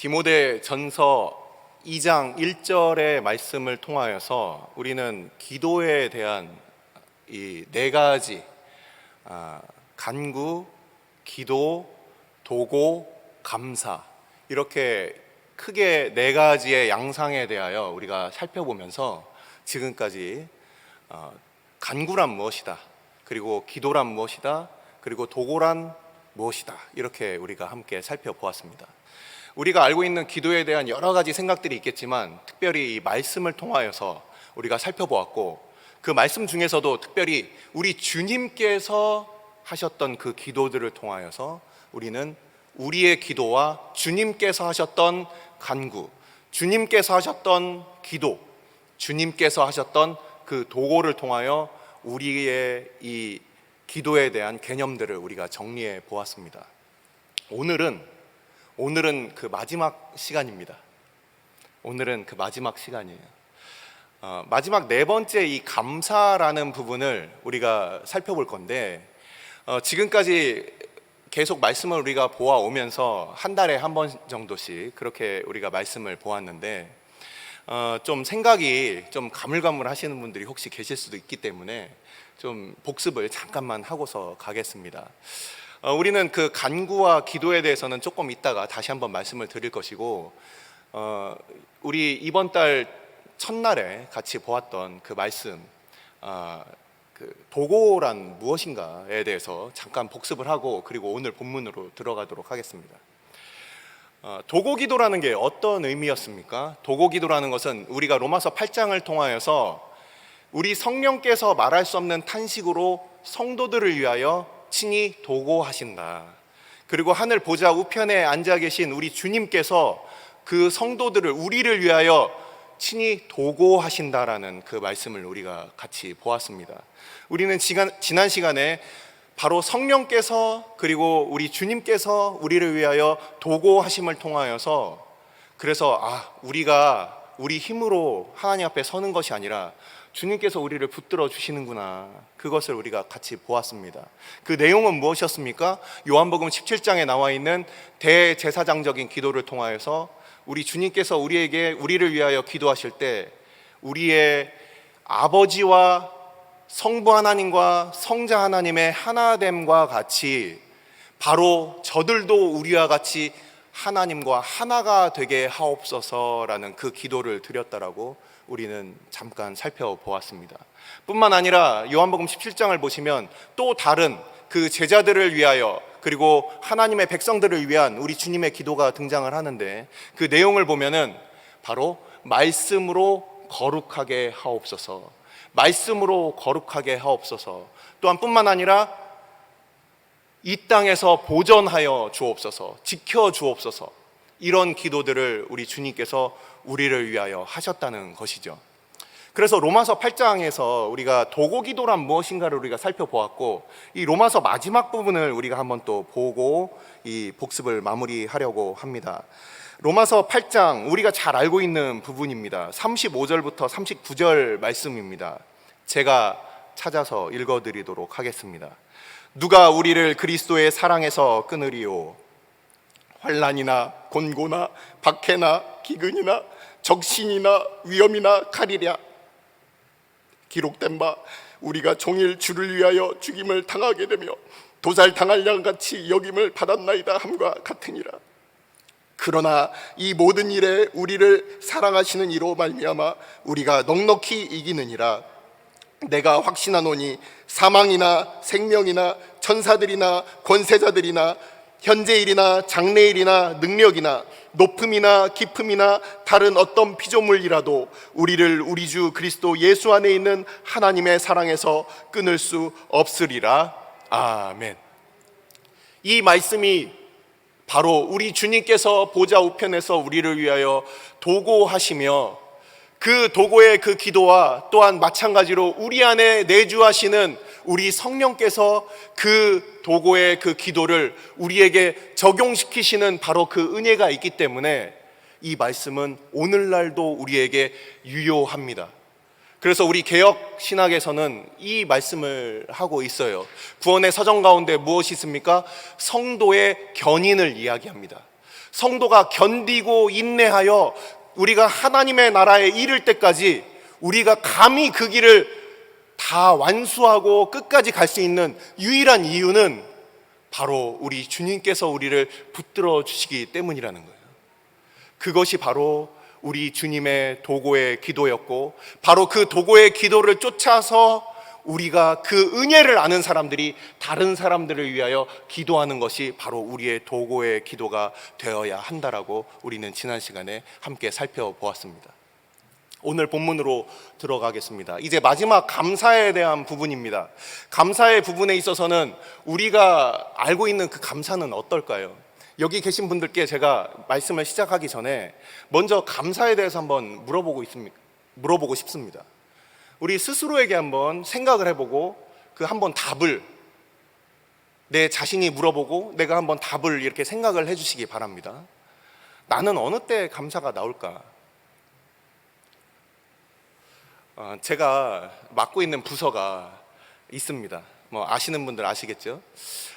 디모데 전서 2장 1절의 말씀을 통하여서 우리는 기도에 대한 이 네 가지 간구, 기도, 도고, 감사, 이렇게 크게 네 가지의 양상에 대하여 우리가 살펴보면서 지금까지 간구란 무엇이다, 그리고 기도란 무엇이다, 그리고 도고란 무엇이다, 이렇게 우리가 함께 살펴보았습니다. 우리가 알고 있는 기도에 대한 여러 가지 생각들이 있겠지만 특별히 이 말씀을 통하여서 우리가 살펴보았고, 그 말씀 중에서도 특별히 우리 주님께서 하셨던 그 기도들을 통하여서 우리는 우리의 기도와 주님께서 하셨던 간구, 주님께서 하셨던 기도, 주님께서 하셨던 그 도고를 통하여 우리의 이 기도에 대한 개념들을 우리가 정리해 보았습니다. 오늘은 그 마지막 시간입니다. 오늘은 그 마지막 시간이에요. 마지막 네 번째 이 감사라는 부분을 우리가 살펴볼 건데, 지금까지 계속 말씀을 우리가 보아오면서 한 달에 한 번 정도씩 그렇게 우리가 말씀을 보았는데, 좀 생각이 좀 가물가물하시는 분들이 혹시 계실 수도 있기 때문에 좀 복습을 잠깐만 하고서 가겠습니다. 우리는 그 간구와 기도에 대해서는 조금 이따가 다시 한번 말씀을 드릴 것이고, 우리 이번 달 첫날에 같이 보았던 그 말씀, 그 도고란 무엇인가에 대해서 잠깐 복습을 하고, 그리고 오늘 본문으로 들어가도록 하겠습니다. 도고 기도라는 게 어떤 의미였습니까? 도고 기도라는 것은 우리가 로마서 8장을 통하여서 우리 성령께서 말할 수 없는 탄식으로 성도들을 위하여 친히 도고하신다. 그리고 하늘 보좌 우편에 앉아 계신 우리 주님께서 그 성도들을, 우리를 위하여 친히 도고하신다라는 그 말씀을 우리가 같이 보았습니다. 우리는 지난 시간에 바로 성령께서, 그리고 우리 주님께서 우리를 위하여 도고하심을 통하여서, 그래서 우리가 우리 힘으로 하나님 앞에 서는 것이 아니라 주님께서 우리를 붙들어 주시는구나, 그것을 우리가 같이 보았습니다. 그 내용은 무엇이었습니까? 요한복음 17장에 나와 있는 대제사장적인 기도를 통하여서 우리 주님께서 우리를 위하여 기도하실 때 우리의 아버지와 성부 하나님과 성자 하나님의 하나됨과 같이 바로 저들도 우리와 같이 하나님과 하나가 되게 하옵소서라는 그 기도를 드렸다라고 우리는 잠깐 살펴보았습니다. 뿐만 아니라 요한복음 17장을 보시면 또 다른 그 제자들을 위하여, 그리고 하나님의 백성들을 위한 우리 주님의 기도가 등장을 하는데, 그 내용을 보면은 바로 말씀으로 거룩하게 하옵소서, 말씀으로 거룩하게 하옵소서, 또한 뿐만 아니라 이 땅에서 보존하여 주옵소서, 지켜 주옵소서, 이런 기도들을 우리 주님께서 우리를 위하여 하셨다는 것이죠. 그래서 로마서 8장에서 우리가 도고 기도란 무엇인가를 우리가 살펴보았고, 이 로마서 마지막 부분을 우리가 한번 또 보고 이 복습을 마무리하려고 합니다. 로마서 8장 우리가 잘 알고 있는 부분입니다. 35절부터 39절 말씀입니다. 제가 찾아서 읽어드리도록 하겠습니다. 누가 우리를 그리스도의 사랑에서 끊으리요? 환난이나 곤고나 박해나 기근이나 적신이나 위험이나 칼이랴. 기록된 바 우리가 종일 주를 위하여 죽임을 당하게 되며 도살당할 양같이 여김을 받았나이다 함과 같으니라. 그러나 이 모든 일에 우리를 사랑하시는 이로 말미암아 우리가 넉넉히 이기느니라. 내가 확신하노니 사망이나 생명이나 천사들이나 권세자들이나 현재일이나 장래일이나 능력이나 높음이나 깊음이나 다른 어떤 피조물이라도 우리를 우리 주 그리스도 예수 안에 있는 하나님의 사랑에서 끊을 수 없으리라. 아멘. 이 말씀이 바로 우리 주님께서 보좌 우편에서 우리를 위하여 도고하시며, 그 도고의 그 기도와 또한 마찬가지로 우리 안에 내주하시는 우리 성령께서 그 도고의 그 기도를 우리에게 적용시키시는 바로 그 은혜가 있기 때문에 이 말씀은 오늘날도 우리에게 유효합니다. 그래서 우리 개역 신학에서는 이 말씀을 하고 있어요. 구원의 서정 가운데 무엇이 있습니까? 성도의 견인을 이야기합니다. 성도가 견디고 인내하여 우리가 하나님의 나라에 이를 때까지 우리가 감히 그 길을 다 완수하고 끝까지 갈 수 있는 유일한 이유는 바로 우리 주님께서 우리를 붙들어 주시기 때문이라는 거예요. 그것이 바로 우리 주님의 도고의 기도였고, 바로 그 도고의 기도를 쫓아서 우리가 그 은혜를 아는 사람들이 다른 사람들을 위하여 기도하는 것이 바로 우리의 도고의 기도가 되어야 한다라고 우리는 지난 시간에 함께 살펴보았습니다. 오늘 본문으로 들어가겠습니다. 이제 마지막 감사에 대한 부분입니다. 감사의 부분에 있어서는 우리가 알고 있는 그 감사는 어떨까요? 여기 계신 분들께 제가 말씀을 시작하기 전에 먼저 감사에 대해서 한번 물어보고 싶습니다. 우리 스스로에게 한번 생각을 해보고 그 한번 답을 내 자신이 물어보고 내가 한번 답을 이렇게 생각을 해주시기 바랍니다. 나는 어느 때 감사가 나올까? 제가 맡고 있는 부서가 있습니다. 뭐 아시는 분들 아시겠죠?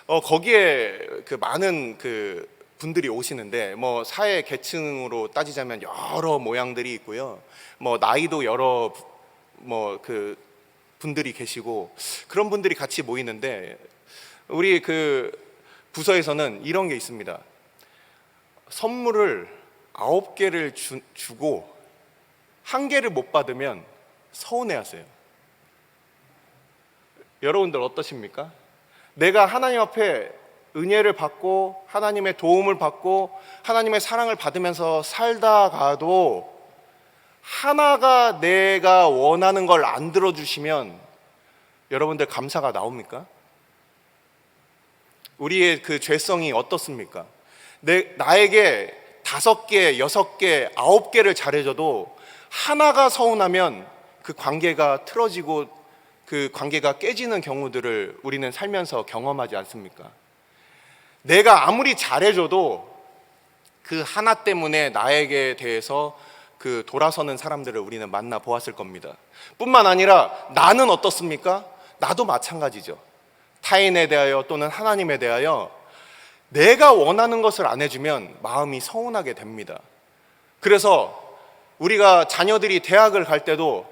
거기에 그 많은 그 분들이 오시는데 뭐 사회 계층으로 따지자면 여러 모양들이 있고요. 뭐 나이도 여러 뭐 그 분들이 계시고 그런 분들이 같이 모이는데 우리 그 부서에서는 이런 게 있습니다. 선물을 9개를 주고 1개를 못 받으면 서운해하세요. 여러분들 어떠십니까? 내가 하나님 앞에 은혜를 받고 하나님의 도움을 받고 하나님의 사랑을 받으면서 살다가도 하나가 내가 원하는 걸 안 들어주시면 여러분들 감사가 나옵니까? 우리의 그 죄성이 어떻습니까? 나에게 5개, 6개, 9개를 잘해줘도 하나가 서운하면 그 관계가 틀어지고 그 관계가 깨지는 경우들을 우리는 살면서 경험하지 않습니까? 내가 아무리 잘해줘도 그 하나 때문에 나에게 대해서 그 돌아서는 사람들을 우리는 만나 보았을 겁니다. 뿐만 아니라 나는 어떻습니까? 나도 마찬가지죠. 타인에 대하여 또는 하나님에 대하여 내가 원하는 것을 안 해주면 마음이 서운하게 됩니다. 그래서 우리가 자녀들이 대학을 갈 때도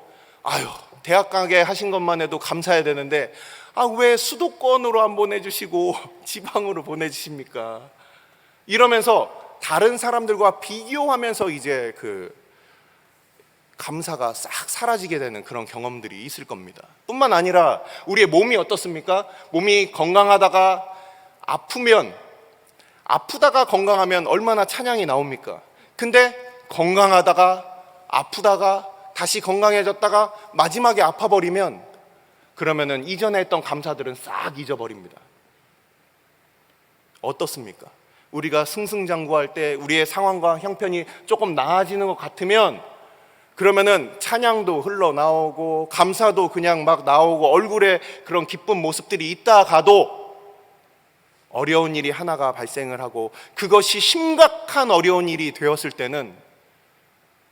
대학 가게 하신 것만 해도 감사해야 되는데 왜 수도권으로 안 보내주시고 지방으로 보내주십니까? 이러면서 다른 사람들과 비교하면서 이제 그 감사가 싹 사라지게 되는 그런 경험들이 있을 겁니다. 뿐만 아니라 우리의 몸이 어떻습니까? 몸이 건강하다가 아프다가 건강하면 얼마나 찬양이 나옵니까? 근데 건강하다가 아프다가 다시 건강해졌다가 마지막에 아파버리면 그러면은 이전에 했던 감사들은 싹 잊어버립니다. 어떻습니까? 우리가 승승장구할 때 우리의 상황과 형편이 조금 나아지는 것 같으면 그러면은 찬양도 흘러나오고 감사도 그냥 막 나오고 얼굴에 그런 기쁜 모습들이 있다가도 어려운 일이 하나가 발생을 하고 그것이 심각한 어려운 일이 되었을 때는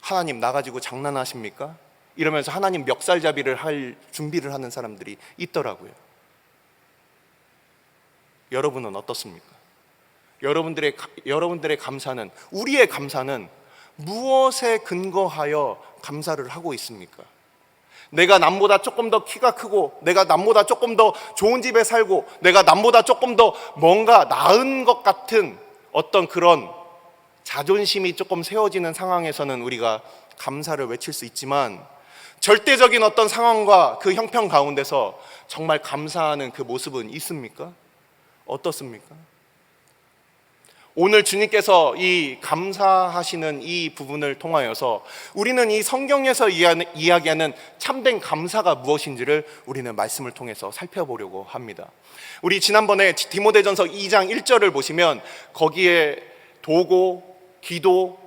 하나님 나 가지고 장난하십니까? 이러면서 하나님 멱살잡이를 할 준비를 하는 사람들이 있더라고요. 여러분은 어떻습니까? 여러분들의 감사는, 우리의 감사는 무엇에 근거하여 감사를 하고 있습니까? 내가 남보다 조금 더 키가 크고 내가 남보다 조금 더 좋은 집에 살고 내가 남보다 조금 더 뭔가 나은 것 같은 어떤 그런 자존심이 조금 세워지는 상황에서는 우리가 감사를 외칠 수 있지만 절대적인 어떤 상황과 그 형편 가운데서 정말 감사하는 그 모습은 있습니까? 어떻습니까? 오늘 주님께서 이 감사하시는 이 부분을 통하여서 우리는 이 성경에서 이야기하는 참된 감사가 무엇인지를 우리는 말씀을 통해서 살펴보려고 합니다. 우리 지난번에 디모데전서 2장 1절을 보시면 거기에 도고, 기도,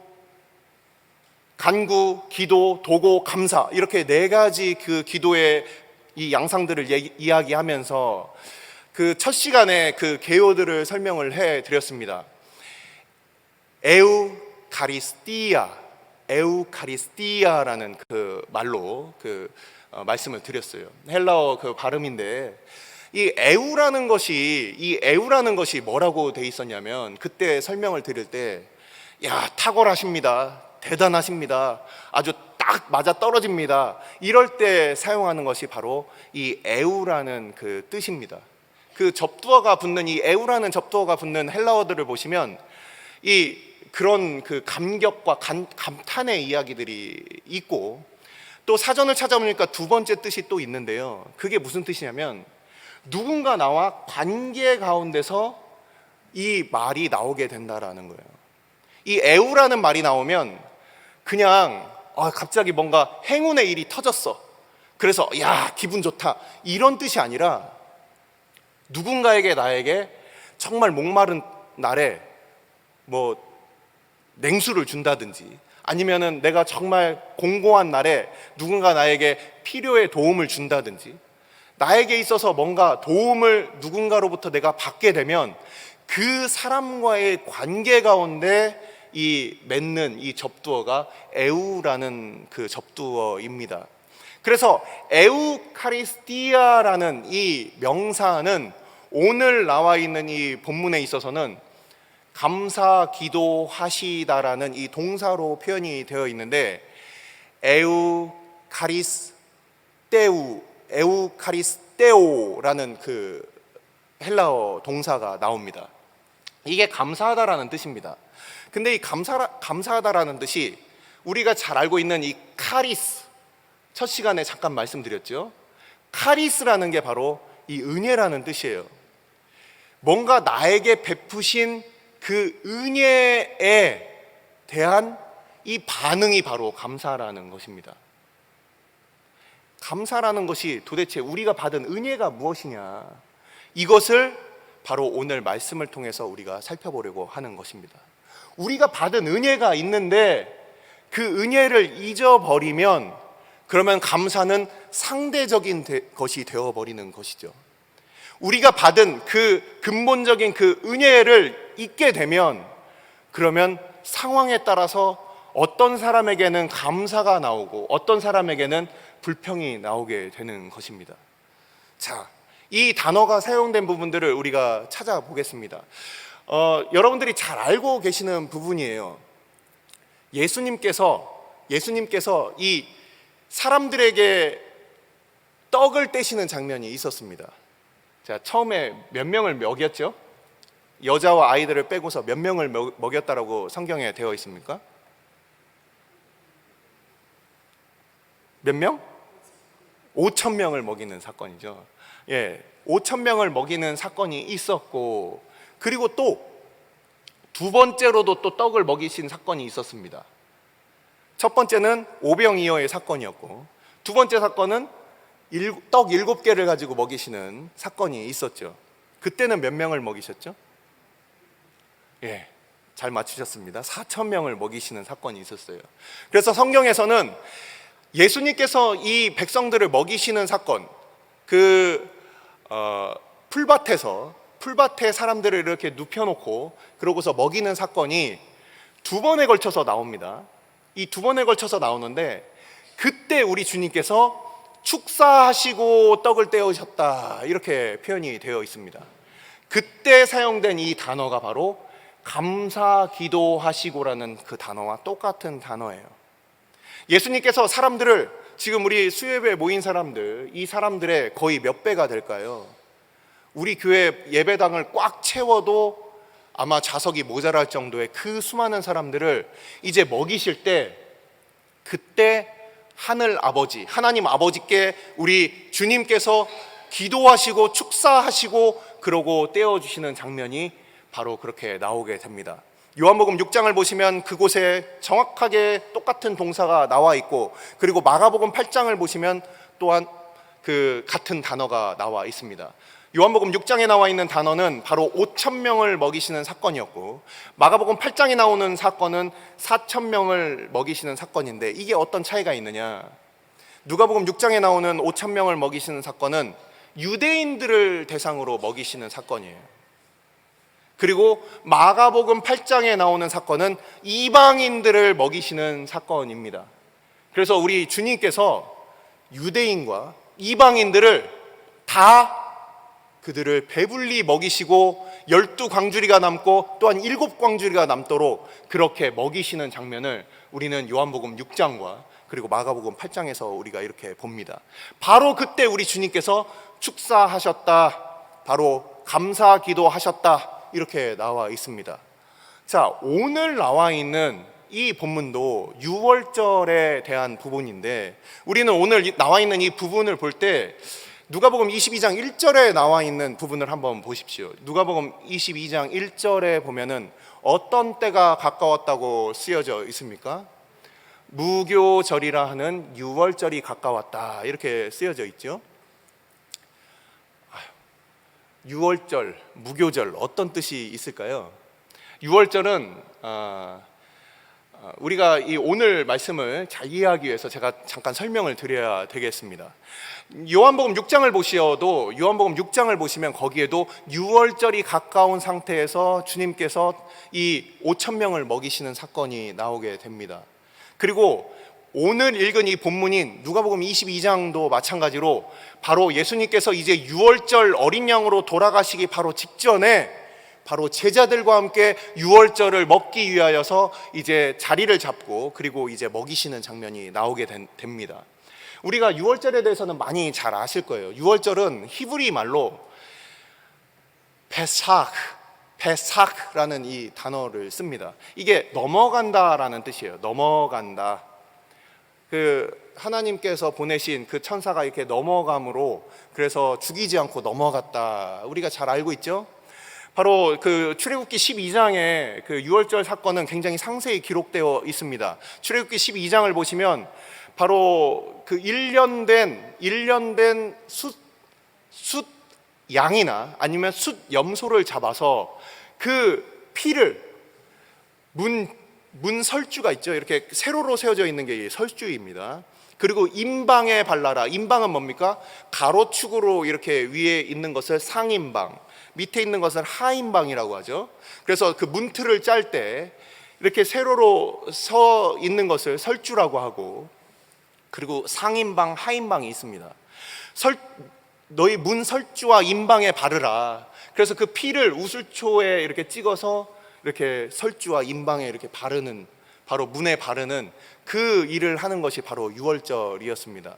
간구, 기도, 도고, 감사 이렇게 4가지 그 기도의 이 양상들을 이야기하면서 그 첫 시간에 그 개요들을 설명을 해드렸습니다. 에우카리스티아라는 그 말로 그 말씀을 드렸어요. 헬라어 그 발음인데 이 에우라는 것이 뭐라고 돼 있었냐면 그때 설명을 드릴 때 야, 탁월하십니다. 대단하십니다. 아주 딱 맞아 떨어집니다. 이럴 때 사용하는 것이 바로 이 에우라는 그 뜻입니다. 그 접두어가 붙는 이 에우라는 접두어가 붙는 헬라어들을 보시면 이 그런 그 감격과 감탄의 이야기들이 있고, 또 사전을 찾아보니까 두 번째 뜻이 또 있는데요. 그게 무슨 뜻이냐면 누군가 나와 관계 가운데서 이 말이 나오게 된다라는 거예요. 이 에우라는 말이 나오면 그냥 갑자기 뭔가 행운의 일이 터졌어. 그래서 야, 기분 좋다. 이런 뜻이 아니라 누군가에게 나에게 정말 목마른 날에 뭐 냉수를 준다든지, 아니면은 내가 정말 공고한 날에 누군가 나에게 필요에 도움을 준다든지, 나에게 있어서 뭔가 도움을 누군가로부터 내가 받게 되면 그 사람과의 관계 가운데 이 맺는 이 접두어가 에우라는 그 접두어입니다. 그래서 에우카리스티아라는 이 명사는 오늘 나와 있는 이 본문에 있어서는 감사 기도하시다라는 이 동사로 표현이 되어 있는데, 에우카리스테오라는 그 헬라어 동사가 나옵니다. 이게 감사하다라는 뜻입니다. 근데 이 감사하다라는 뜻이 우리가 잘 알고 있는 이 카리스, 첫 시간에 잠깐 말씀드렸죠. 카리스라는 게 바로 이 은혜라는 뜻이에요. 뭔가 나에게 베푸신 그 은혜에 대한 이 반응이 바로 감사라는 것입니다. 감사라는 것이 도대체 우리가 받은 은혜가 무엇이냐, 이것을 바로 오늘 말씀을 통해서 우리가 살펴보려고 하는 것입니다. 우리가 받은 은혜가 있는데 그 은혜를 잊어버리면 그러면 감사는 상대적인 것이 되어버리는 것이죠. 우리가 받은 그 근본적인 그 은혜를 잊게 되면 그러면 상황에 따라서 어떤 사람에게는 감사가 나오고 어떤 사람에게는 불평이 나오게 되는 것입니다. 자, 이 단어가 사용된 부분들을 우리가 찾아보겠습니다. 여러분들이 잘 알고 계시는 부분이에요. 예수님께서 이 사람들에게 떡을 떼시는 장면이 있었습니다. 자, 처음에 몇 명을 먹였죠? 여자와 아이들을 빼고서 몇 명을 먹였다라고 성경에 되어 있습니까? 몇 명? 5,000명을 먹이는 사건이죠. 예, 5,000명을 먹이는 사건이 있었고, 그리고 또 두 번째로도 또 떡을 먹이신 사건이 있었습니다. 첫 번째는 오병이어의 사건이었고, 두 번째 사건은 떡 7개를 가지고 먹이시는 사건이 있었죠. 그때는 몇 명을 먹이셨죠? 예, 잘 맞추셨습니다. 4,000명을 먹이시는 사건이 있었어요. 그래서 성경에서는 예수님께서 이 백성들을 먹이시는 사건, 풀밭에 사람들을 이렇게 눕혀놓고 그러고서 먹이는 사건이 두 번에 걸쳐서 나옵니다. 이 두 번에 걸쳐서 나오는데, 그때 우리 주님께서 축사하시고 떡을 떼우셨다, 이렇게 표현이 되어 있습니다. 그때 사용된 이 단어가 바로 감사 기도하시고라는 그 단어와 똑같은 단어예요. 예수님께서 사람들을, 지금 우리 수요예배에 모인 사람들, 이 사람들의 거의 몇 배가 될까요? 우리 교회 예배당을 꽉 채워도 아마 좌석이 모자랄 정도의 그 수많은 사람들을 이제 먹이실 때, 그때 하늘 아버지, 하나님 아버지께 우리 주님께서 기도하시고 축사하시고 그러고 떼어주시는 장면이 바로 그렇게 나오게 됩니다. 요한복음 6장을 보시면 그곳에 정확하게 똑같은 동사가 나와 있고, 그리고 마가복음 8장을 보시면 또한 그 같은 단어가 나와 있습니다. 요한복음 6장에 나와 있는 단어는 바로 5,000명을 먹이시는 사건이었고, 마가복음 8장에 나오는 사건은 4,000명을 먹이시는 사건인데, 이게 어떤 차이가 있느냐? 누가복음 6장에 나오는 5,000명을 먹이시는 사건은 유대인들을 대상으로 먹이시는 사건이에요. 그리고 마가복음 8장에 나오는 사건은 이방인들을 먹이시는 사건입니다. 그래서 우리 주님께서 유대인과 이방인들을 다 그들을 배불리 먹이시고 12광주리가 남고 또한 7광주리가 남도록 그렇게 먹이시는 장면을 우리는 요한복음 6장과 그리고 마가복음 8장에서 우리가 이렇게 봅니다. 바로 그때 우리 주님께서 축사하셨다, 바로 감사 기도하셨다, 이렇게 나와 있습니다. 자, 오늘 나와 있는 이 본문도 유월절에 대한 부분인데, 우리는 오늘 나와 있는 이 부분을 볼 때 누가복음 22장 1절에 나와 있는 부분을 한번 보십시오. 누가복음 22장 1절에 보면은 어떤 때가 가까웠다고 쓰여져 있습니까? 무교절이라 하는 유월절이 가까웠다, 이렇게 쓰여져 있죠. 유월절, 무교절, 어떤 뜻이 있을까요? 유월절은 우리가 이 오늘 말씀을 잘 이해하기 위해서 제가 잠깐 설명을 드려야 되겠습니다. 요한복음 6장을 보셔도, 요한복음 6장을 보시면 거기에도 유월절이 가까운 상태에서 주님께서 이 5,000명을 먹이시는 사건이 나오게 됩니다. 그리고 오늘 읽은 이 본문인 누가복음 22장도 마찬가지로 바로 예수님께서 이제 유월절 어린 양으로 돌아가시기 바로 직전에 바로 제자들과 함께 유월절을 먹기 위하여서 이제 자리를 잡고 그리고 이제 먹이시는 장면이 나오게 됩니다. 우리가 유월절에 대해서는 많이 잘 아실 거예요. 유월절은 히브리 말로 베삭라는 이 단어를 씁니다. 이게 넘어간다라는 뜻이에요. 넘어간다. 하나님께서 보내신 그 천사가 이렇게 넘어감으로 그래서 죽이지 않고 넘어갔다, 우리가 잘 알고 있죠. 바로 출애굽기 12장의 유월절 사건은 굉장히 상세히 기록되어 있습니다. 출애굽기 12장을 보시면 바로 1년 된 숫 양이나 아니면 숫 염소를 잡아서 그 피를 문 설주가 있죠. 이렇게 세로로 세워져 있는 게 설주입니다. 그리고 임방에 발라라. 임방은 뭡니까? 가로축으로 이렇게 위에 있는 것을 상임방, 밑에 있는 것을 하임방이라고 하죠. 그래서 그 문틀을 짤 때 이렇게 세로로 서 있는 것을 설주라고 하고, 그리고 상임방, 하임방이 있습니다. 너희 문 설주와 임방에 바르라. 그래서 그 피를 우슬초에 이렇게 찍어서 이렇게 설주와 임방에 이렇게 바르는, 바로 문에 바르는 그 일을 하는 것이 바로 유월절이었습니다.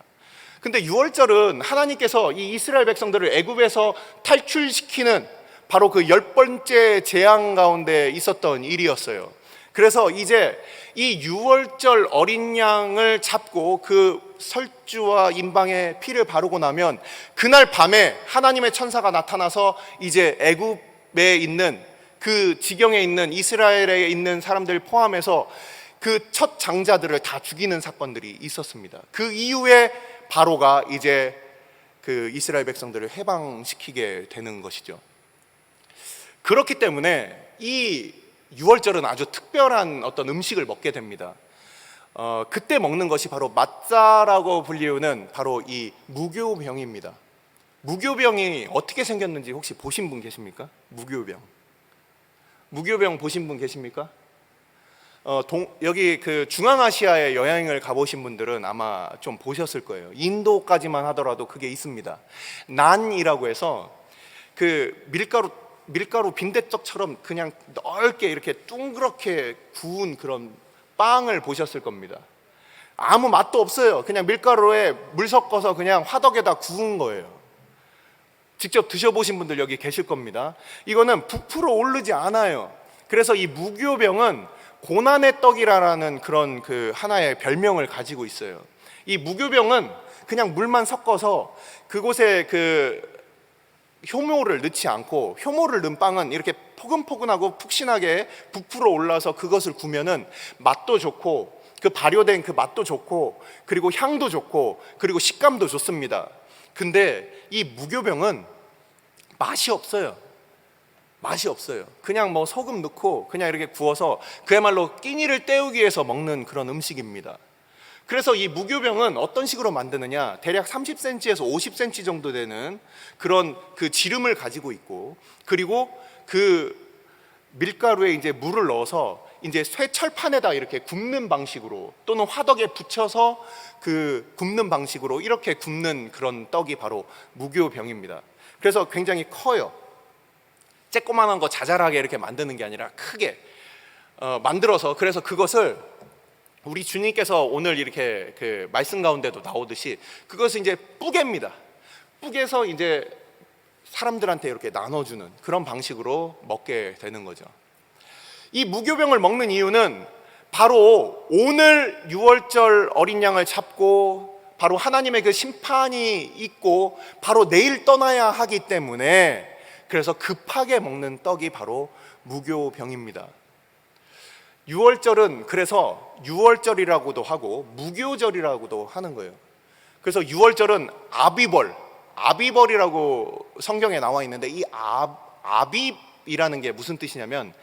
근데 유월절은 하나님께서 이 이스라엘 백성들을 애굽에서 탈출시키는 바로 그 10번째 재앙 가운데 있었던 일이었어요. 그래서 이제 이 유월절 어린 양을 잡고 그 설주와 임방에 피를 바르고 나면 그날 밤에 하나님의 천사가 나타나서 이제 애굽에 있는 그 지경에 있는 이스라엘에 있는 사람들 포함해서 그 첫 장자들을 다 죽이는 사건들이 있었습니다. 그 이후에 바로가 이제 그 이스라엘 백성들을 해방시키게 되는 것이죠. 그렇기 때문에 이 유월절은 아주 특별한 어떤 음식을 먹게 됩니다. 그때 먹는 것이 바로 맞자라고 불리우는 바로 이 무교병입니다. 무교병이 어떻게 생겼는지 혹시 보신 분 계십니까? 무교병 보신 분 계십니까? 여기 중앙아시아에 여행을 가보신 분들은 아마 좀 보셨을 거예요. 인도까지만 하더라도 그게 있습니다. 난이라고 해서 밀가루 빈대떡처럼 그냥 넓게 이렇게 둥그렇게 구운 그런 빵을 보셨을 겁니다. 아무 맛도 없어요. 그냥 밀가루에 물 섞어서 그냥 화덕에다 구운 거예요. 직접 드셔보신 분들 여기 계실 겁니다. 이거는 부풀어 오르지 않아요. 그래서 이 무교병은 고난의 떡이라는 그런 하나의 별명을 가지고 있어요. 이 무교병은 그냥 물만 섞어서 그곳에 효모를 넣지 않고, 효모를 넣은 빵은 이렇게 포근포근하고 푹신하게 부풀어 올라서 그것을 구면은 맛도 좋고 그 발효된 그 맛도 좋고 그리고 향도 좋고 그리고 식감도 좋습니다. 근데 이 무교병은 맛이 없어요. 그냥 뭐 소금 넣고 그냥 이렇게 구워서 그야말로 끼니를 때우기 위해서 먹는 그런 음식입니다. 그래서 이 무교병은 어떤 식으로 만드느냐, 대략 30cm에서 50cm 정도 되는 그런 지름을 가지고 있고, 그리고 밀가루에 이제 물을 넣어서 이제 쇠철판에다 이렇게 굽는 방식으로, 또는 화덕에 붙여서 굽는 방식으로 이렇게 굽는 그런 떡이 바로 무교병입니다. 그래서 굉장히 커요. 쬐꼬만한 거 자잘하게 이렇게 만드는 게 아니라 크게 만들어서, 그래서 그것을 우리 주님께서 오늘 이렇게 그 말씀 가운데도 나오듯이 그것을 이제 뿌개입니다. 뿌개서 이제 사람들한테 이렇게 나눠주는 그런 방식으로 먹게 되는 거죠. 이 무교병을 먹는 이유는 바로 오늘 유월절 어린 양을 잡고 바로 하나님의 그 심판이 있고 바로 내일 떠나야 하기 때문에, 그래서 급하게 먹는 떡이 바로 무교병입니다. 유월절은 그래서 유월절이라고도 하고 무교절이라고도 하는 거예요. 그래서 유월절은 아비벌이라고 성경에 나와 있는데, 이 아비이라는 게 무슨 뜻이냐면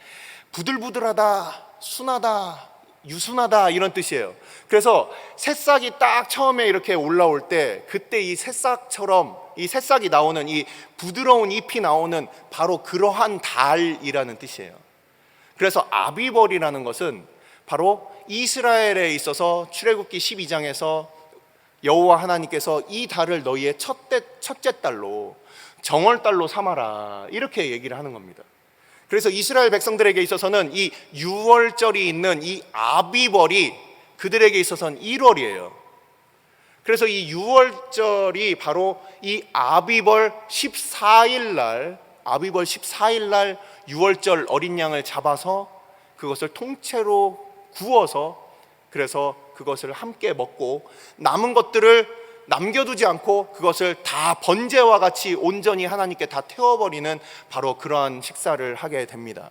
부들부들하다, 순하다, 유순하다 이런 뜻이에요. 그래서 새싹이 딱 처음에 이렇게 올라올 때, 그때 이 새싹처럼 이 새싹이 나오는, 이 부드러운 잎이 나오는 바로 그러한 달이라는 뜻이에요. 그래서 아비벌이라는 것은 바로 이스라엘에 있어서 출애굽기 12장에서 여호와 하나님께서 이 달을 너희의 첫째 달로, 정월달로 삼아라, 이렇게 얘기를 하는 겁니다. 그래서 이스라엘 백성들에게 있어서는 이 유월절이 있는 이 아비벌이 그들에게 있어서는 1월이에요. 그래서 이 유월절이 바로 이 아비벌 14일 날 유월절 어린 양을 잡아서 그것을 통째로 구워서, 그래서 그것을 함께 먹고 남은 것들을 남겨두지 않고 그것을 다 번제와 같이 온전히 하나님께 다 태워버리는 바로 그러한 식사를 하게 됩니다.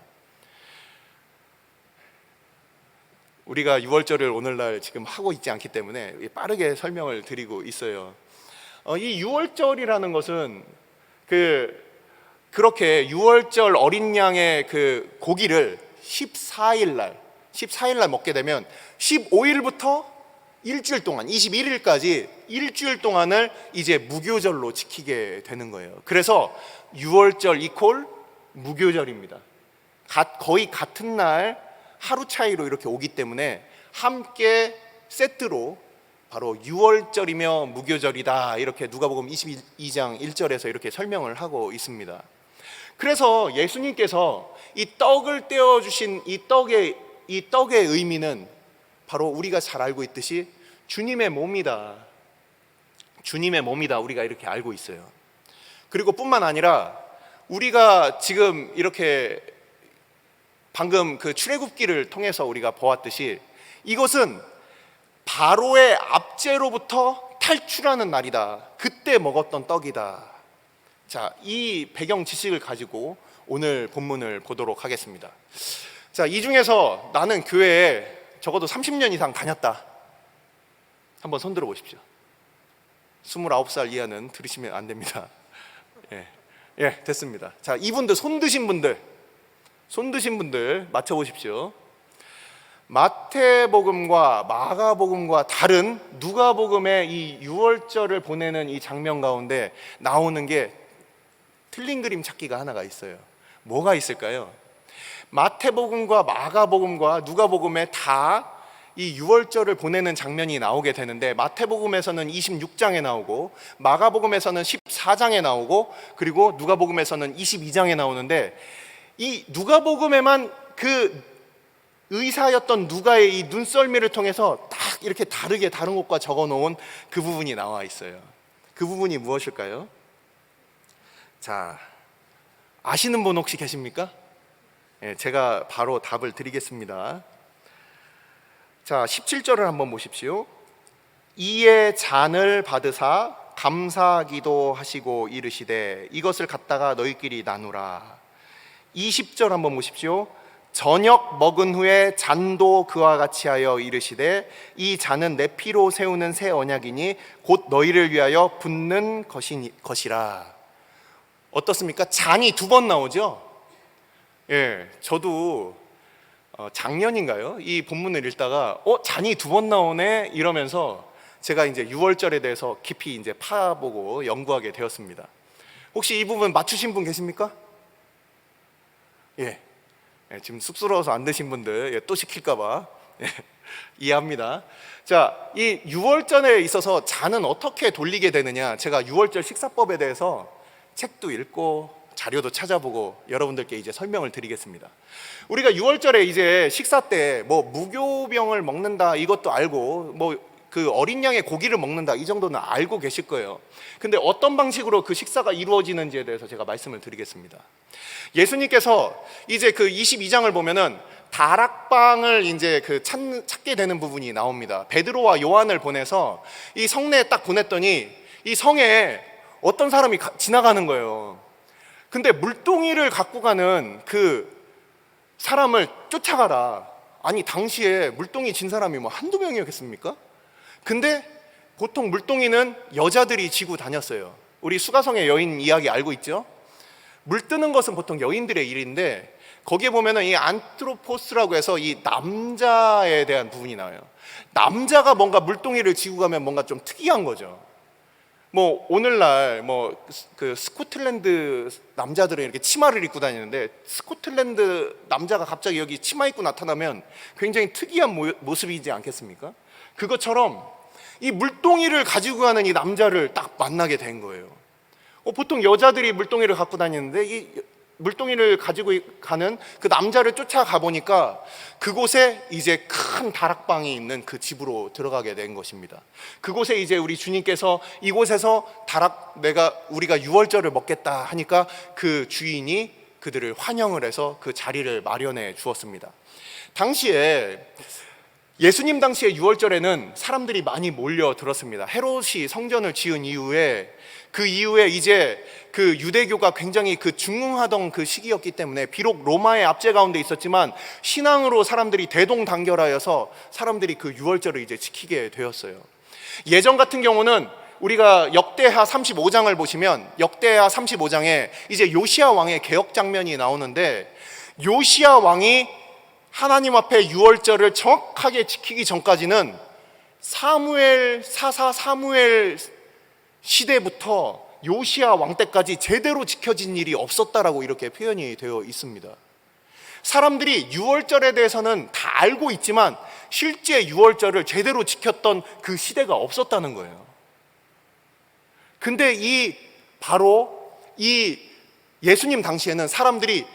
우리가 유월절을 오늘날 지금 하고 있지 않기 때문에 빠르게 설명을 드리고 있어요. 이 유월절이라는 것은 그렇게 유월절 어린 양의 그 고기를 14일 날 먹게 되면 15일부터 일주일 동안, 21일까지 일주일 동안을 이제 무교절로 지키게 되는 거예요. 그래서 유월절 이퀄 무교절입니다. 거의 같은 날 하루 차이로 이렇게 오기 때문에 함께 세트로 바로 유월절이며 무교절이다, 이렇게 누가복음 22장 1절에서 이렇게 설명을 하고 있습니다. 그래서 예수님께서 이 떡을 떼어 주신 이 떡의 의미는 바로 우리가 잘 알고 있듯이 주님의 몸이다, 우리가 이렇게 알고 있어요. 그리고 뿐만 아니라 우리가 지금 이렇게 방금 그 출애굽기를 통해서 우리가 보았듯이 이것은 바로의 압제로부터 탈출하는 날이다, 그때 먹었던 떡이다. 자, 이 배경 지식을 가지고 오늘 본문을 보도록 하겠습니다. 자, 이 중에서 나는 교회에 적어도 30년 이상 다녔다, 한번 손 들어 보십시오. 29살 이하는 들으시면 안 됩니다. 예, 됐습니다. 자, 이분들 손 드신 분들 맞춰 보십시오. 마태복음과 마가복음과 다른 누가복음의 이 유월절을 보내는 이 장면 가운데 나오는 게 틀린 그림 찾기가 하나가 있어요. 뭐가 있을까요? 마태복음과 마가복음과 누가복음에 다 이 유월절을 보내는 장면이 나오게 되는데, 마태복음에서는 26장에 나오고 마가복음에서는 14장에 나오고 그리고 누가복음에서는 22장에 나오는데, 이 누가복음에만 그 의사였던 누가의 이 눈썰미를 통해서 딱 이렇게 다르게 다른 곳과 적어 놓은 그 부분이 나와 있어요. 그 부분이 무엇일까요? 자, 아시는 분 혹시 계십니까? 제가 바로 답을 드리겠습니다. 자, 17절을 한번 보십시오. 이에 잔을 받으사 감사기도 하시고 이르시되 이것을 갖다가 너희끼리 나누라. 20절 한번 보십시오. 저녁 먹은 후에 잔도 그와 같이 하여 이르시되 이 잔은 내 피로 세우는 새 언약이니 곧 너희를 위하여 붓는 것이라. 어떻습니까? 잔이 두 번 나오죠? 예, 저도 작년인가요? 이 본문을 읽다가 잔이 두 번 나오네 이러면서 제가 이제 유월절에 대해서 깊이 이제 파보고 연구하게 되었습니다. 혹시 이 부분 맞추신 분 계십니까? 예, 지금 쑥스러워서 안 드신 분들 또 시킬까봐 이해합니다. 자, 이 유월절에 있어서 잔은 어떻게 돌리게 되느냐, 제가 유월절 식사법에 대해서 책도 읽고 자료도 찾아보고 여러분들께 이제 설명을 드리겠습니다. 우리가 6월절에 이제 식사 때 뭐 무교병을 먹는다 이것도 알고, 뭐 그 어린 양의 고기를 먹는다 이 정도는 알고 계실 거예요. 근데 어떤 방식으로 그 식사가 이루어지는지에 대해서 제가 말씀을 드리겠습니다. 예수님께서 이제 그 22장을 보면은 다락방을 이제 찾게 되는 부분이 나옵니다. 베드로와 요한을 보내서 이 성내에 딱 보냈더니 이 성에 어떤 사람이 지나가는 거예요. 근데 물동이를 갖고 가는 그 사람을 쫓아가라. 아니, 당시에 물동이 진 사람이 뭐 한두 명이었겠습니까? 근데 보통 물동이는 여자들이 지고 다녔어요. 우리 수가성의 여인 이야기 알고 있죠? 물 뜨는 것은 보통 여인들의 일인데, 거기에 보면은 이 안트로포스라고 해서 이 남자에 대한 부분이 나와요. 남자가 뭔가 물동이를 지고 가면 뭔가 좀 특이한 거죠. 뭐 오늘날 뭐 그 스코틀랜드 남자들은 이렇게 치마를 입고 다니는데, 스코틀랜드 남자가 갑자기 여기 치마 입고 나타나면 굉장히 특이한 모습이지 않겠습니까? 그것처럼 이 물동이를 가지고 가는 이 남자를 딱 만나게 된 거예요. 보통 여자들이 물동이를 갖고 다니는데 이 물동이를 가지고 가는 그 남자를 쫓아가 보니까 그곳에 이제 큰 다락방이 있는 그 집으로 들어가게 된 것입니다. 그곳에 이제 우리 주님께서 이곳에서 우리가 6월절을 먹겠다 하니까 그 주인이 그들을 환영을 해서 그 자리를 마련해 주었습니다. 당시에 예수님 당시에 6월절에는 사람들이 많이 몰려들었습니다. 헤롯이 성전을 지은 이후에, 그 이후에 이제 그 유대교가 굉장히 중흥하던 그 시기였기 때문에, 비록 로마의 압제 가운데 있었지만 신앙으로 사람들이 대동단결하여서 사람들이 그 6월절을 이제 지키게 되었어요. 예전 같은 경우는 우리가 역대하 35장을 보시면, 역대하 35장에 이제 요시야 왕의 개혁 장면이 나오는데, 요시야 왕이 하나님 앞에 6월절을 정확하게 지키기 전까지는 사무엘 시대부터 요시야 왕 때까지 제대로 지켜진 일이 없었다라고 이렇게 표현이 되어 있습니다. 사람들이 6월절에 대해서는 다 알고 있지만 실제 6월절을 제대로 지켰던 그 시대가 없었다는 거예요. 근데 바로 이 예수님 당시에는 사람들이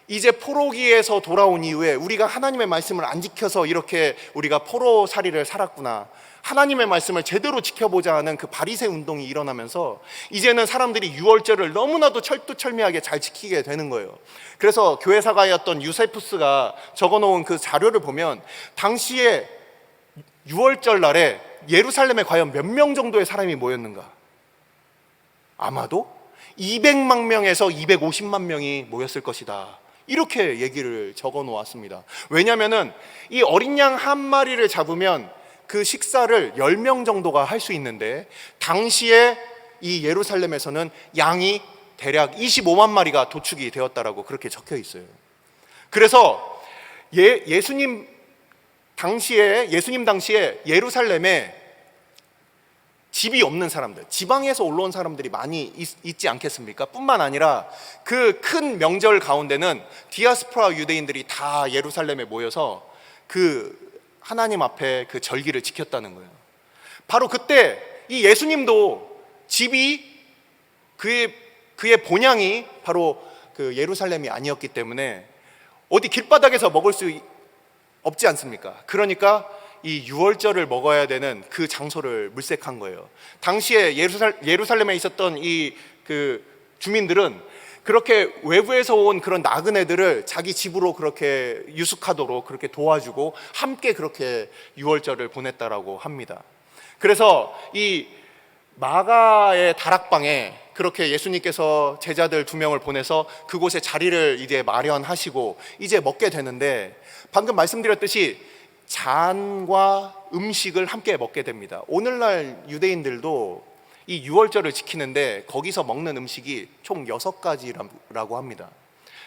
이제 포로기에서 돌아온 이후에 우리가 하나님의 말씀을 안 지켜서 이렇게 우리가 포로살이를 살았구나, 하나님의 말씀을 제대로 지켜보자 하는 그 바리새 운동이 일어나면서 이제는 사람들이 6월절을 너무나도 철두철미하게 잘 지키게 되는 거예요. 그래서 교회사가였던 유세푸스가 적어놓은 그 자료를 보면, 당시에 6월절 날에 예루살렘에 과연 몇 명 정도의 사람이 모였는가? 아마도 200만 명에서 250만 명이 모였을 것이다, 이렇게 얘기를 적어 놓았습니다. 왜냐하면 이 어린 양 한 마리를 잡으면 그 식사를 10명 정도가 할 수 있는데, 당시에 이 예루살렘에서는 양이 대략 25만 마리가 도축이 되었다라고 그렇게 적혀 있어요. 그래서 예수님 당시에 예루살렘에 집이 없는 사람들, 지방에서 올라온 사람들이 많이 있지 않겠습니까? 뿐만 아니라 그 큰 명절 가운데는 디아스포라 유대인들이 다 예루살렘에 모여서 그 하나님 앞에 그 절기를 지켰다는 거예요. 바로 그때 이 예수님도 집이 그의 본향이 바로 그 예루살렘이 아니었기 때문에 어디 길바닥에서 먹을 수 없지 않습니까? 그러니까 이 6월절을 먹어야 되는 그 장소를 물색한 거예요. 당시에 예루살렘에 있었던 그 주민들은 그렇게 외부에서 온 그런 나그네들을 자기 집으로 그렇게 유숙하도록 그렇게 도와주고 함께 그렇게 6월절을 보냈다라고 합니다. 그래서 이 마가의 다락방에 그렇게 예수님께서 제자들 2명을 보내서 그곳에 자리를 이제 마련하시고 이제 먹게 되는데, 방금 말씀드렸듯이 잔과 음식을 함께 먹게 됩니다. 오늘날 유대인들도 이 6월절을 지키는데 거기서 먹는 음식이 총 6가지라고 합니다.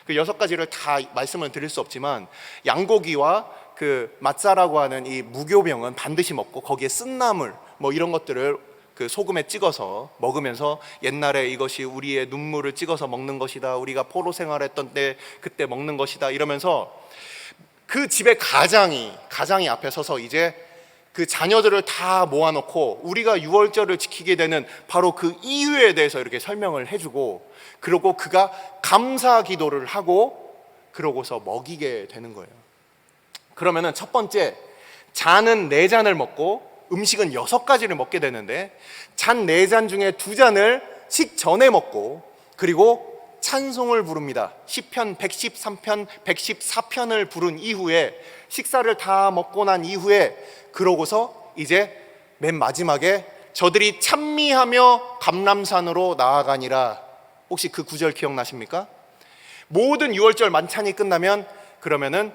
그 6가지를 다 말씀을 드릴 수 없지만, 양고기와 그 마짜라고 하는 이 무교병은 반드시 먹고, 거기에 쓴나물 뭐 이런 것들을 그 소금에 찍어서 먹으면서, 옛날에 이것이 우리의 눈물을 찍어서 먹는 것이다, 우리가 포로 생활했던 때 그때 먹는 것이다, 이러면서 그 집의 가장이 앞에 서서 이제 그 자녀들을 다 모아놓고 우리가 유월절을 지키게 되는 바로 그 이유에 대해서 이렇게 설명을 해주고, 그리고 그가 감사 기도를 하고 그러고서 먹이게 되는 거예요. 그러면은 첫 번째, 잔은 4잔을 먹고 음식은 6가지를 먹게 되는데, 잔 4잔 중에 2잔을 식전에 먹고 그리고 찬송을 부릅니다. 시편 113편, 114편을 부른 이후에, 식사를 다 먹고 난 이후에, 그러고서 이제 맨 마지막에 저들이 찬미하며 감람산으로 나아가니라. 혹시 그 구절 기억나십니까? 모든 유월절 만찬이 끝나면 그러면은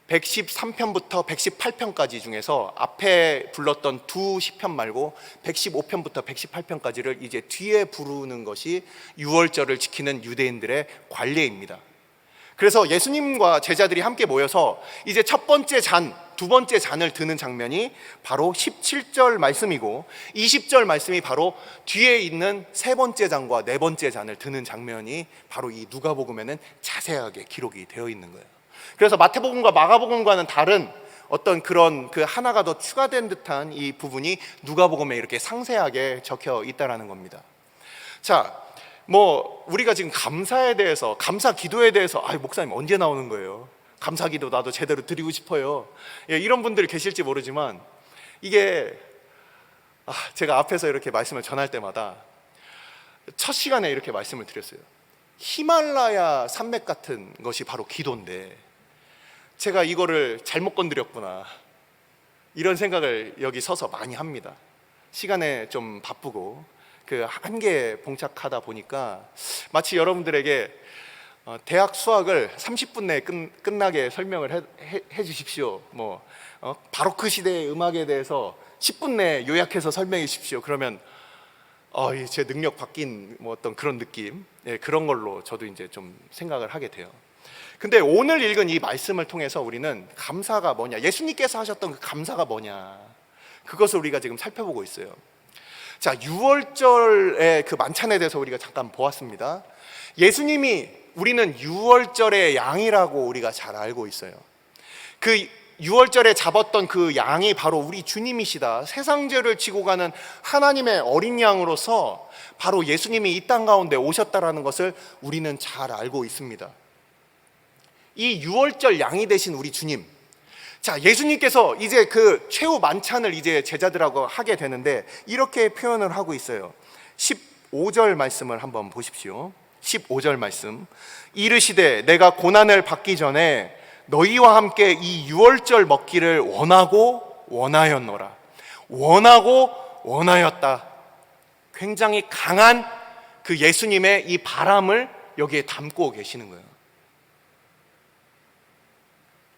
113편부터 118편까지 중에서 앞에 불렀던 두 시편 말고 115편부터 118편까지를 이제 뒤에 부르는 것이 유월절을 지키는 유대인들의 관례입니다. 그래서 예수님과 제자들이 함께 모여서 이제 첫 번째 잔, 두 번째 잔을 드는 장면이 바로 17절 말씀이고, 20절 말씀이 바로 뒤에 있는 세 번째 잔과 네 번째 잔을 드는 장면이 바로 이 누가복음에는 자세하게 기록이 되어 있는 거예요. 그래서 마태복음과 마가복음과는 다른 어떤 그런 그 하나가 더 추가된 듯한 이 부분이 누가복음에 이렇게 상세하게 적혀 있다라는 겁니다. 자, 우리가 지금 감사에 대해서, 감사 기도에 대해서, 목사님 언제 나오는 거예요? 감사 기도 나도 제대로 드리고 싶어요. 이런 분들이 계실지 모르지만, 이게 제가 앞에서 이렇게 말씀을 전할 때마다 첫 시간에 이렇게 말씀을 드렸어요. 히말라야 산맥 같은 것이 바로 기도인데 제가 이거를 잘못 건드렸구나, 이런 생각을 여기 서서 많이 합니다. 시간에 좀 바쁘고 그 한계에 봉착하다 보니까 마치 여러분들에게 대학 수학을 30분 내에 끝나게 설명을 해 주십시오. 바로크 시대의 음악에 대해서 10분 내에 요약해서 설명해 주십시오. 그러면 제 능력 바뀐 어떤 그런 느낌, 그런 걸로 저도 이제 좀 생각을 하게 돼요. 근데 오늘 읽은 이 말씀을 통해서 우리는 감사가 뭐냐, 예수님께서 하셨던 그 감사가 뭐냐, 그것을 우리가 지금 살펴보고 있어요. 자, 유월절의 그 만찬에 대해서 우리가 잠깐 보았습니다. 예수님이, 우리는 유월절의 양이라고 우리가 잘 알고 있어요. 그 유월절에 잡았던 그 양이 바로 우리 주님이시다, 세상 죄를 지고 가는 하나님의 어린 양으로서 바로 예수님이 이 땅 가운데 오셨다라는 것을 우리는 잘 알고 있습니다. 이 유월절 양이 되신 우리 주님, 자, 예수님께서 이제 그 최후 만찬을 이제 제자들하고 하게 되는데 이렇게 표현을 하고 있어요. 15절 말씀을 한번 보십시오. 15절 말씀, 이르시되 내가 고난을 받기 전에 너희와 함께 이 유월절 먹기를 원하고 원하였노라. 원하고 원하였다. 굉장히 강한 그 예수님의 이 바람을 여기에 담고 계시는 거예요.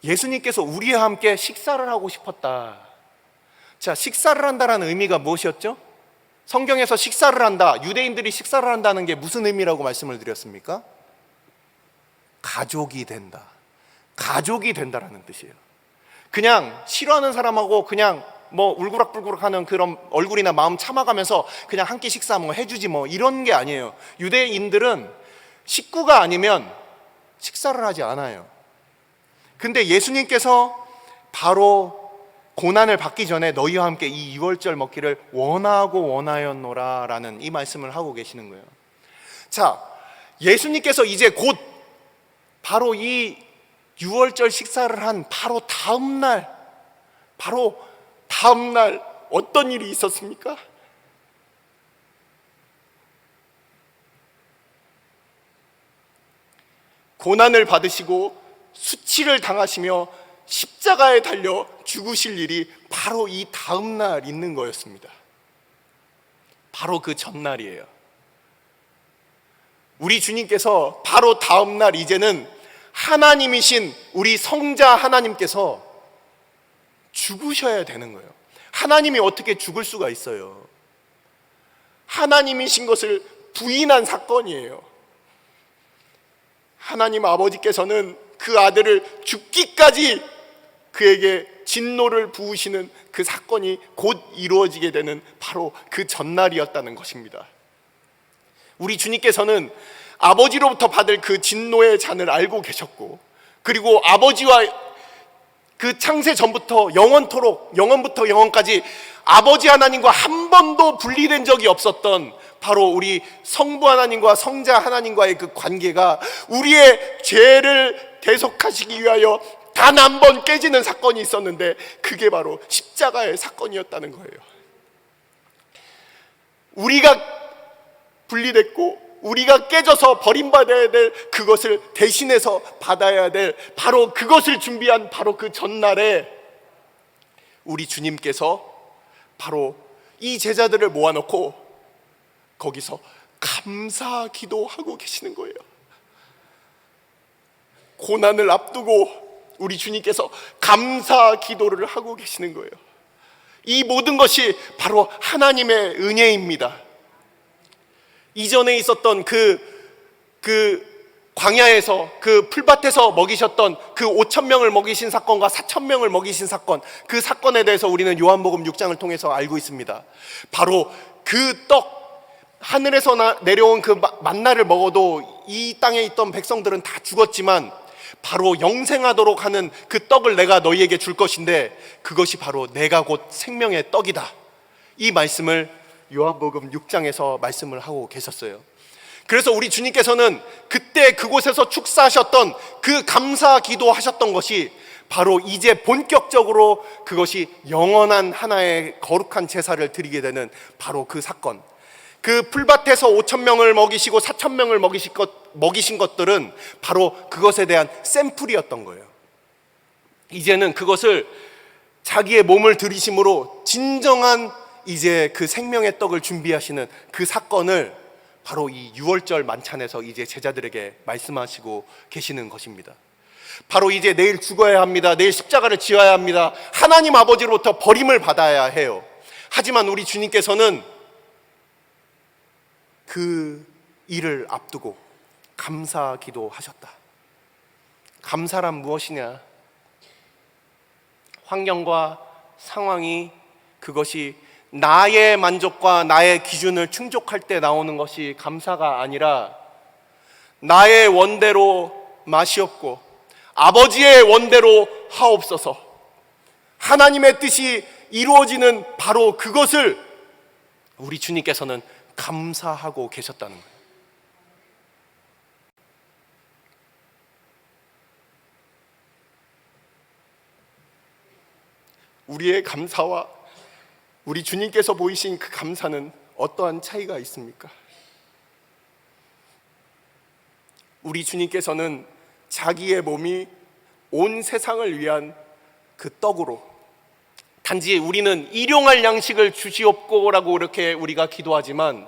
예수님께서 우리와 함께 식사를 하고 싶었다. 자, 식사를 한다는 의미가 무엇이었죠? 성경에서 식사를 한다, 유대인들이 식사를 한다는 게 무슨 의미라고 말씀을 드렸습니까? 가족이 된다, 가족이 된다라는 뜻이에요. 그냥 싫어하는 사람하고 그냥 울그락불그락 하는 그런 얼굴이나 마음 참아가면서 그냥 한 끼 식사 해주지 이런 게 아니에요. 유대인들은 식구가 아니면 식사를 하지 않아요. 근데 예수님께서 바로 고난을 받기 전에 너희와 함께 이 유월절 먹기를 원하고 원하였노라 라는 이 말씀을 하고 계시는 거예요. 자, 예수님께서 이제 곧 바로 이 유월절 식사를 한 바로 다음 날 어떤 일이 있었습니까? 고난을 받으시고 수치를 당하시며 십자가에 달려 죽으실 일이 바로 이 다음 날 있는 거였습니다. 바로 그 전날이에요. 우리 주님께서 바로 다음 날 이제는 하나님이신 우리 성자 하나님께서 죽으셔야 되는 거예요. 하나님이 어떻게 죽을 수가 있어요? 하나님이신 것을 부인한 사건이에요. 하나님 아버지께서는 그 아들을 죽기까지 그에게 진노를 부으시는 그 사건이 곧 이루어지게 되는 바로 그 전날이었다는 것입니다. 우리 주님께서는 아버지로부터 받을 그 진노의 잔을 알고 계셨고, 그리고 아버지와 그 창세 전부터 영원토록, 영원부터 영원까지 아버지 하나님과 한 번도 분리된 적이 없었던 바로 우리 성부 하나님과 성자 하나님과의 그 관계가 우리의 죄를 대속하시기 위하여 단 한 번 깨지는 사건이 있었는데, 그게 바로 십자가의 사건이었다는 거예요. 우리가 분리됐고 우리가 깨져서 버림받아야 될 그것을 대신해서 받아야 될 바로 그것을 준비한 바로 그 전날에 우리 주님께서 바로 이 제자들을 모아놓고 거기서 감사 기도하고 계시는 거예요. 고난을 앞두고 우리 주님께서 감사 기도를 하고 계시는 거예요. 이 모든 것이 바로 하나님의 은혜입니다. 이전에 있었던 그 광야에서 그 풀밭에서 먹이셨던 그 5,000명을 먹이신 사건과 4,000명을 먹이신 사건, 그 사건에 대해서 우리는 요한복음 6장을 통해서 알고 있습니다. 바로 그 떡, 하늘에서 내려온 그 만나를 먹어도 이 땅에 있던 백성들은 다 죽었지만 바로 영생하도록 하는 그 떡을 내가 너희에게 줄 것인데 그것이 바로 내가 곧 생명의 떡이다. 이 말씀을 요한복음 6장에서 말씀을 하고 계셨어요. 그래서 우리 주님께서는 그때 그곳에서 축사하셨던 그 감사 기도하셨던 것이 바로 이제 본격적으로 그것이 영원한 하나의 거룩한 제사를 드리게 되는 바로 그 사건, 그 풀밭에서 5,000명을 먹이시고 4,000명을 먹이신 것들은 바로 그것에 대한 샘플이었던 거예요. 이제는 그것을 자기의 몸을 들이심으로 진정한 이제 그 생명의 떡을 준비하시는 그 사건을 바로 이 유월절 만찬에서 이제 제자들에게 말씀하시고 계시는 것입니다. 바로 이제 내일 죽어야 합니다. 내일 십자가를 지어야 합니다. 하나님 아버지로부터 버림을 받아야 해요. 하지만 우리 주님께서는 그 일을 앞두고 감사 기도하셨다. 감사란 무엇이냐? 환경과 상황이 그것이 나의 만족과 나의 기준을 충족할 때 나오는 것이 감사가 아니라 나의 원대로 마시옵고 아버지의 원대로 하옵소서, 하나님의 뜻이 이루어지는 바로 그것을 우리 주님께서는 감사하고 계셨다는 거예요. 우리의 감사와 우리 주님께서 보이신 그 감사는 어떠한 차이가 있습니까? 우리 주님께서는 자기의 몸이 온 세상을 위한 그 떡으로, 단지 우리는 일용할 양식을 주시옵고라고 이렇게 우리가 기도하지만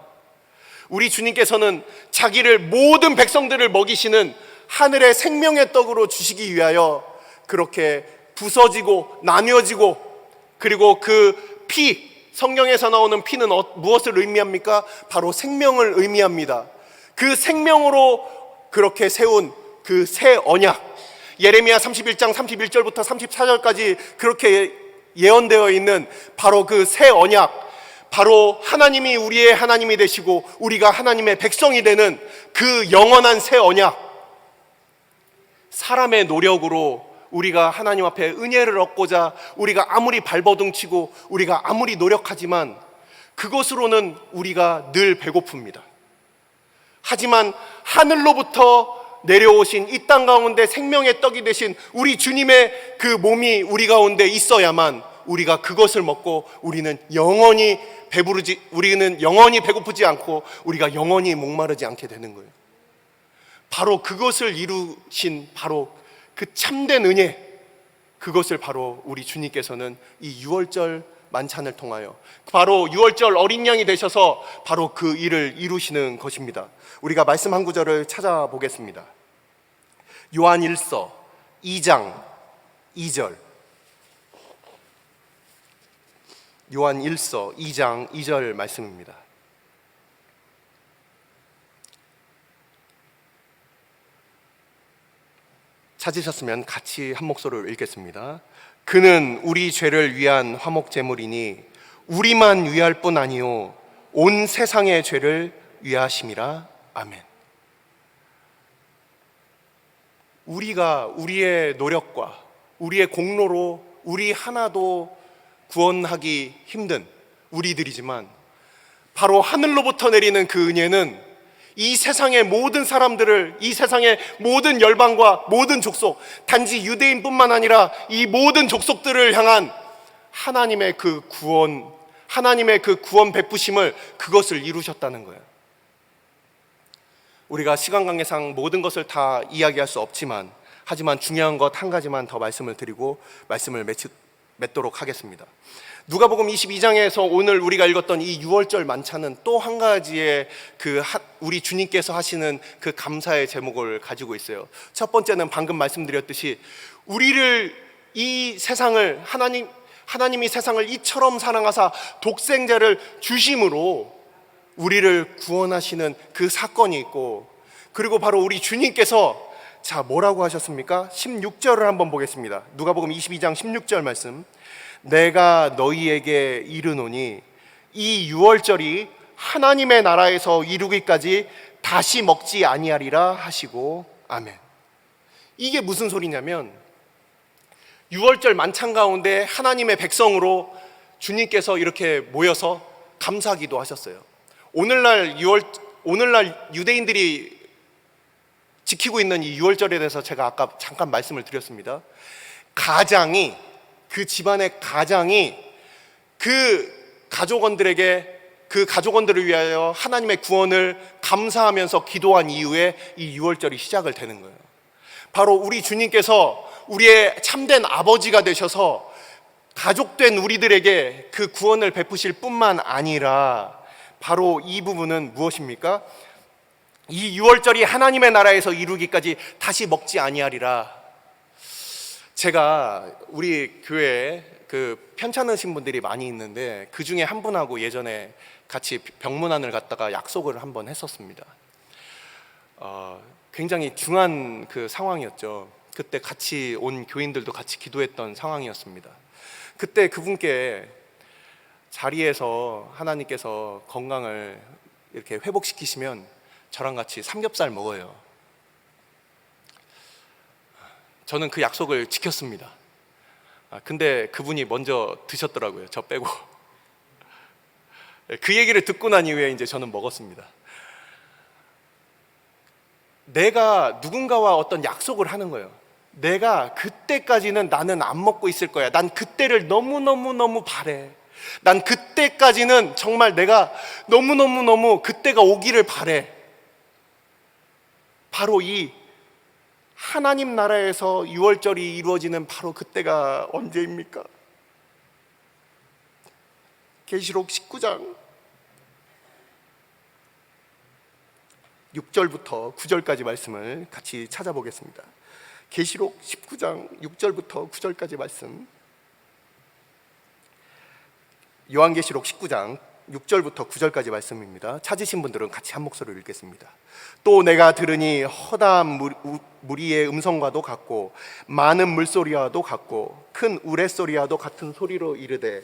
우리 주님께서는 자기를 모든 백성들을 먹이시는 하늘의 생명의 떡으로 주시기 위하여 그렇게 부서지고 나뉘어지고, 그리고 그 피, 성경에서 나오는 피는 무엇을 의미합니까? 바로 생명을 의미합니다. 그 생명으로 그렇게 세운 그 새 언약, 예레미야 31장 31절부터 34절까지 그렇게 예언되어 있는 바로 그 새 언약, 바로 하나님이 우리의 하나님이 되시고 우리가 하나님의 백성이 되는 그 영원한 새 언약, 사람의 노력으로 우리가 하나님 앞에 은혜를 얻고자 우리가 아무리 발버둥치고 우리가 아무리 노력하지만 그것으로는 우리가 늘 배고픕니다. 하지만 하늘로부터 내려오신 이 땅 가운데 생명의 떡이 되신 우리 주님의 그 몸이 우리 가운데 있어야만 우리가 그것을 먹고 우리는 영원히 배고프지 않고 우리가 영원히 목마르지 않게 되는 거예요. 바로 그것을 이루신 바로 그 참된 은혜, 그것을 바로 우리 주님께서는 이 유월절 만찬을 통하여 바로 유월절 어린 양이 되셔서 바로 그 일을 이루시는 것입니다. 우리가 말씀 한 구절을 찾아보겠습니다. 요한 1서 2장 2절, 요한 1서 2장 2절 말씀입니다. 찾으셨으면 같이 한 목소리로 읽겠습니다. 그는 우리 죄를 위한 화목 제물이니 우리만 위할 뿐 아니요 온 세상의 죄를 위하심이라. 아멘. 우리가 우리의 노력과 우리의 공로로 우리 하나도 구원하기 힘든 우리들이지만 바로 하늘로부터 내리는 그 은혜는 이 세상의 모든 사람들을, 이 세상의 모든 열방과 모든 족속, 단지 유대인뿐만 아니라 이 모든 족속들을 향한 하나님의 그 구원, 하나님의 그 구원 베푸심을, 그것을 이루셨다는 거예요. 우리가 시간 관계상 모든 것을 다 이야기할 수 없지만, 하지만 중요한 것 한 가지만 더 말씀을 드리고 말씀을 맺도록 하겠습니다. 누가복음 22장에서 오늘 우리가 읽었던 이 유월절 만찬은 또 한 가지의 우리 주님께서 하시는 그 감사의 제목을 가지고 있어요. 첫 번째는 방금 말씀드렸듯이 우리를, 이 세상을, 하나님이 세상을 이처럼 사랑하사 독생자를 주심으로 우리를 구원하시는 그 사건이 있고, 그리고 바로 우리 주님께서 자, 뭐라고 하셨습니까? 16절을 한번 보겠습니다. 누가복음 22장 16절 말씀. 내가 너희에게 이르노니 이 유월절이 하나님의 나라에서 이루기까지 다시 먹지 아니하리라 하시고, 아멘. 이게 무슨 소리냐면, 유월절 만찬 가운데 하나님의 백성으로 주님께서 이렇게 모여서 감사기도 하셨어요. 오늘날 유대인들이 지키고 있는 이 유월절에 대해서 제가 아까 잠깐 말씀을 드렸습니다. 가장이, 그 집안의 가장이 그 가족원들을 위하여 하나님의 구원을 감사하면서 기도한 이후에 이 유월절이 시작을 되는 거예요. 바로 우리 주님께서 우리의 참된 아버지가 되셔서 가족된 우리들에게 그 구원을 베푸실 뿐만 아니라, 바로 이 부분은 무엇입니까? 이 유월절이 하나님의 나라에서 이루기까지 다시 먹지 아니하리라. 제가 우리 교회에 그 편찮으신 분들이 많이 있는데, 그 중에 한 분하고 예전에 같이 병문안을 갔다가 약속을 한번 했었습니다. 굉장히 중한 그 상황이었죠. 그때 같이 온 교인들도 같이 기도했던 상황이었습니다. 그때 그분께 자리에서 하나님께서 건강을 이렇게 회복시키시면 저랑 같이 삼겹살 먹어요. 저는 그 약속을 지켰습니다. 근데 그분이 먼저 드셨더라고요. 저 빼고. 그 얘기를 듣고 난 이후에 이제 저는 먹었습니다. 내가 누군가와 어떤 약속을 하는 거예요. 내가 그때까지는 나는 안 먹고 있을 거야. 난 그때를 너무너무너무 바래. 난 그때까지는 정말 내가 너무너무너무 그때가 오기를 바래. 바로 이 하나님 나라에서 유월절이 이루어지는 바로 그때가 언제입니까? 계시록 19장 6절부터 9절까지 말씀을 같이 찾아보겠습니다. 계시록 19장 6절부터 9절까지 말씀. 요한계시록 19장 6절부터 9절까지 말씀입니다. 찾으신 분들은 같이 한 목소리로 읽겠습니다. 또 내가 들으니 허다한 무리의 음성과도 같고 많은 물소리와도 같고 큰 우레소리와도 같은 소리로 이르되,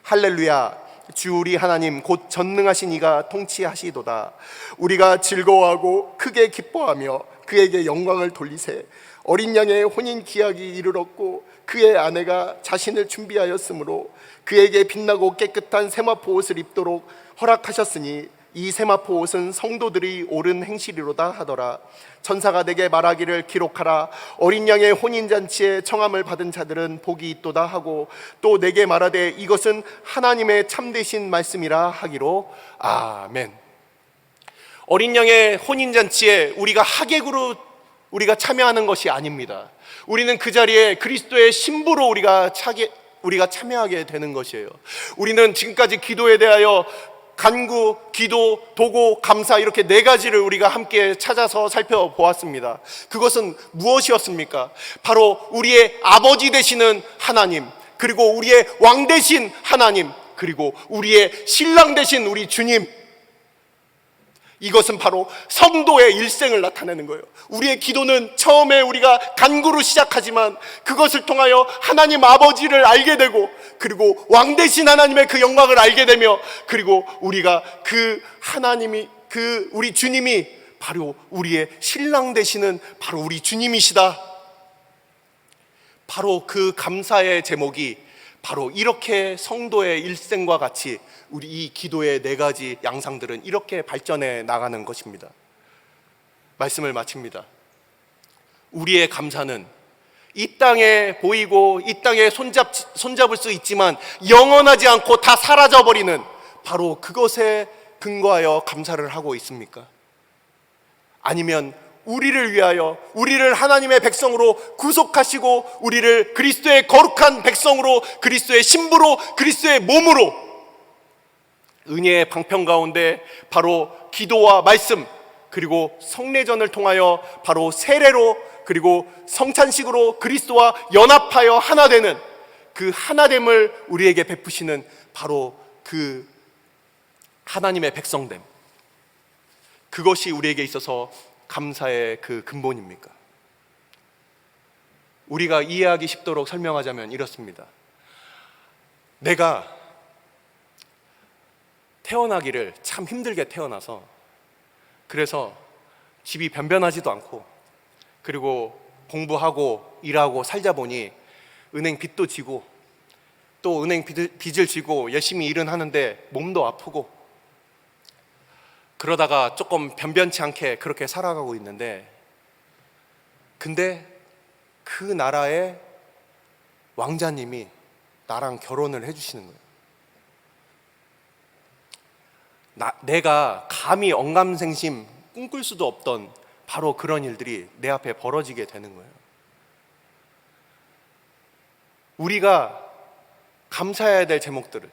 할렐루야, 주 우리 하나님 곧 전능하신 이가 통치하시도다. 우리가 즐거워하고 크게 기뻐하며 그에게 영광을 돌리세. 어린 양의 혼인 기약이 이르렀고 그의 아내가 자신을 준비하였으므로 그에게 빛나고 깨끗한 세마포 옷을 입도록 허락하셨으니 이 세마포 옷은 성도들이 옳은 행실이로다 하더라. 천사가 내게 말하기를 기록하라. 어린 양의 혼인잔치에 청함을 받은 자들은 복이 있도다 하고, 또 내게 말하되 이것은 하나님의 참되신 말씀이라 하기로. 아멘. 어린 양의 혼인잔치에 우리가 하객으로 참여하는 것이 아닙니다. 우리는 그 자리에 그리스도의 신부로 우리가 참여하게 되는 것이에요. 우리는 지금까지 기도에 대하여 간구, 기도, 도고, 감사, 이렇게 네 가지를 우리가 함께 찾아서 살펴보았습니다. 그것은 무엇이었습니까? 바로 우리의 아버지 되시는 하나님, 그리고 우리의 왕 되신 하나님, 그리고 우리의 신랑 되신 우리 주님. 이것은 바로 성도의 일생을 나타내는 거예요. 우리의 기도는 처음에 우리가 간구로 시작하지만 그것을 통하여 하나님 아버지를 알게 되고, 그리고 왕 되신 하나님의 그 영광을 알게 되며, 그리고 우리가 그 하나님이, 그 우리 주님이 바로 우리의 신랑 되시는 바로 우리 주님이시다. 바로 그 감사의 제목이 바로 이렇게 성도의 일생과 같이 우리 이 기도의 네 가지 양상들은 이렇게 발전해 나가는 것입니다. 말씀을 마칩니다. 우리의 감사는 이 땅에 보이고 이 땅에 손잡을 수 있지만 영원하지 않고 다 사라져버리는 바로 그것에 근거하여 감사를 하고 있습니까? 아니면 우리를 위하여 우리를 하나님의 백성으로 구속하시고 우리를 그리스도의 거룩한 백성으로 그리스도의 신부로 그리스도의 몸으로 은혜의 방편 가운데 바로 기도와 말씀 그리고 성례전을 통하여 바로 세례로 그리고 성찬식으로 그리스도와 연합하여 하나 되는 그 하나됨을 우리에게 베푸시는 바로 그 하나님의 백성됨, 그것이 우리에게 있어서 감사의 그 근본입니까? 우리가 이해하기 쉽도록 설명하자면 이렇습니다. 내가 태어나기를 참 힘들게 태어나서 그래서 집이 변변하지도 않고 그리고 공부하고 일하고 살다 보니 은행 빚도 지고 또 은행 빚을 지고 열심히 일은 하는데 몸도 아프고 그러다가 조금 변변치 않게 그렇게 살아가고 있는데, 근데 그 나라의 왕자님이 나랑 결혼을 해주시는 거예요. 내가 감히 언감생심 꿈꿀 수도 없던 바로 그런 일들이 내 앞에 벌어지게 되는 거예요. 우리가 감사해야 될 제목들을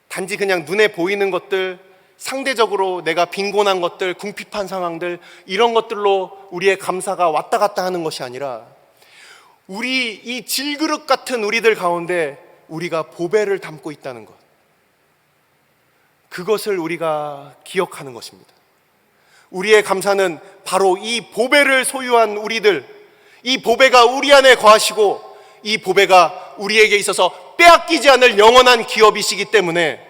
단지 그냥 눈에 보이는 것들, 상대적으로 내가 빈곤한 것들, 궁핍한 상황들, 이런 것들로 우리의 감사가 왔다 갔다 하는 것이 아니라 우리 이 질그릇 같은 우리들 가운데 우리가 보배를 담고 있다는 것, 그것을 우리가 기억하는 것입니다. 우리의 감사는 바로 이 보배를 소유한 우리들, 이 보배가 우리 안에 거하시고 이 보배가 우리에게 있어서 빼앗기지 않을 영원한 기업이시기 때문에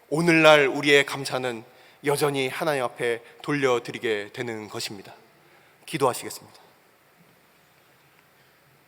오늘날 우리의 감사는 여전히 하나님 앞에 돌려드리게 되는 것입니다. 기도하시겠습니다.